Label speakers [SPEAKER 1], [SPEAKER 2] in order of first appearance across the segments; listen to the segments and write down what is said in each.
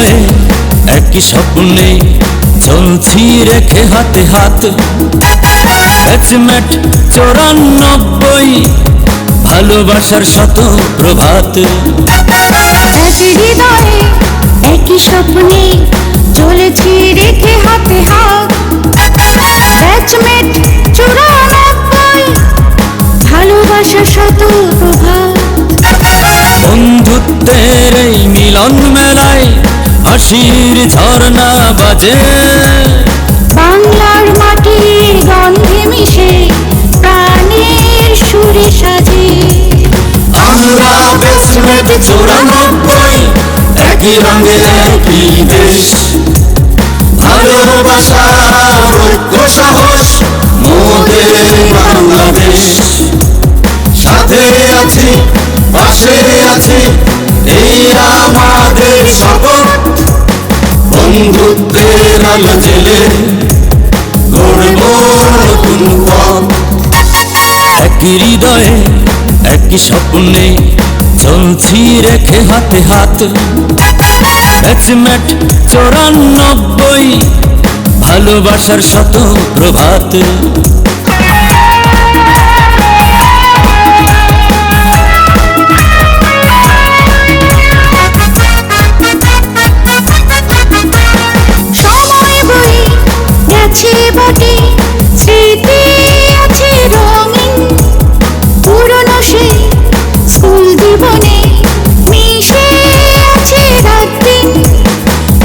[SPEAKER 1] হৃদয়ে একই স্বপ্নে চলছি রেখে হাতে হাত। ব্যাচমেট 94, ভালোবাসার শত প্রভাত।
[SPEAKER 2] এক হৃদয়ে একই স্বপ্নে চলেছি রেখে হাতে হাত। ব্যাচমেট 94, ভালোবাসার শত প্রভাত।
[SPEAKER 1] বন্ধুত্বের এই মিলন মেলায় হাসির ঝর্ণা বাজে।
[SPEAKER 2] বাংলার মাটির গন্ধে মিশে প্রাণের সুরে সাজে।
[SPEAKER 1] আমরা ব্যাচমেট 94, একই রঙে একই দেশ। ভালোবাসার ঐক্য সাহস মোদের বাংলাদেশ। সাথে আছি, পাশে আছি, এই আমাদের শপথ। বন্ধুত্বের আলো জেলে গড়ব নতুন পথ। একই হৃদয়ে একই স্বপ্নে চলছি রেখে হাতে হাত। ব্যাচমেট 94, ভালোবাসার শত প্রভাত।
[SPEAKER 2] সময় বয়ে গেছে বটে, স্মৃতি আছে রঙিন। পুরনো সেই স্কুল জীবনে মিশে আছে রাত দিন।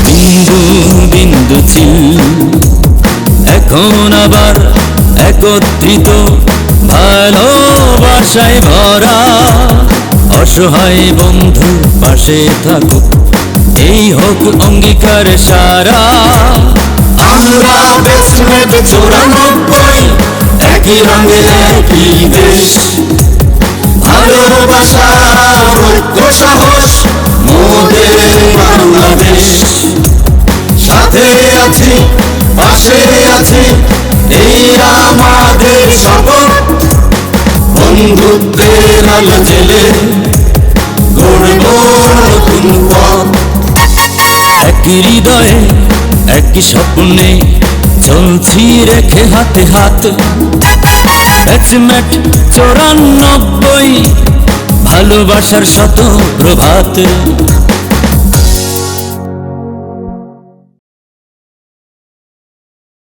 [SPEAKER 1] বিন্দু বিন্দু ছিল এখন আবার একত্রিত, ভালোবাসায় ভরা। অসহায় বন্ধু পাশে থাকুক, এই হোক অঙ্গীকার সারা। আমরা ব্যাচমেট 94, একই রঙে একই দেশ। ভালোবাসার ঐক্য সাহস মোদের বাংলাদেশ। সাথে আছি, পাশে আছি, এই আমাদের শপথ। বন্ধুত্বের আলো জেলে গড়ব নতুন পথ। একই হৃদয়ে একই স্বপ্নে চলছি রেখে হাতে হাত। ব্যাচমেট 94, ভালোবাসার শত প্রভাত।